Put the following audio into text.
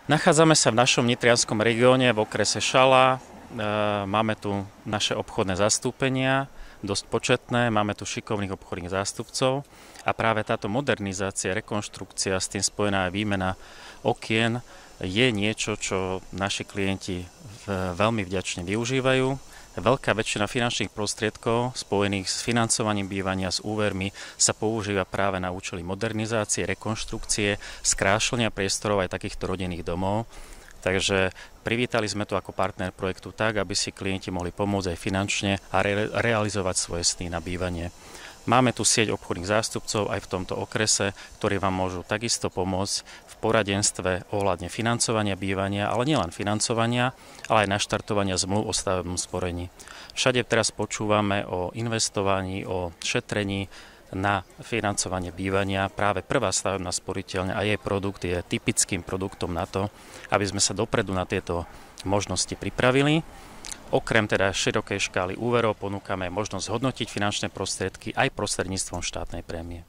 Nachádzame sa v našom nitrianskom regióne v okrese Šala. Máme tu naše obchodné zastúpenia, dosť početné, máme tu šikovných obchodných zástupcov a práve táto modernizácia, rekonštrukcia, s tým spojená aj výmena okien je niečo, čo naši klienti veľmi vďačne využívajú. Veľká väčšina finančných prostriedkov spojených s financovaním bývania, s úvermi sa používa práve na účely modernizácie, rekonštrukcie, skrášlenia priestorov aj takýchto rodinných domov. Takže privítali sme to ako partner projektu tak, aby si klienti mohli pomôcť aj finančne a realizovať svoje sny na bývanie. Máme tu sieť obchodných zástupcov aj v tomto okrese, ktorí vám môžu takisto pomôcť v poradenstve ohľadne financovania bývania, ale nielen financovania, ale aj naštartovania zmluv o stavebnom sporení. Všade teraz počúvame o investovaní, o šetrení na financovanie bývania. Práve Prvá stavebná sporiteľňa a jej produkt je typickým produktom na to, aby sme sa dopredu na tieto možnosti pripravili. Okrem teda širokej škály úverov ponúkame možnosť hodnotiť finančné prostriedky aj prostredníctvom štátnej prémie.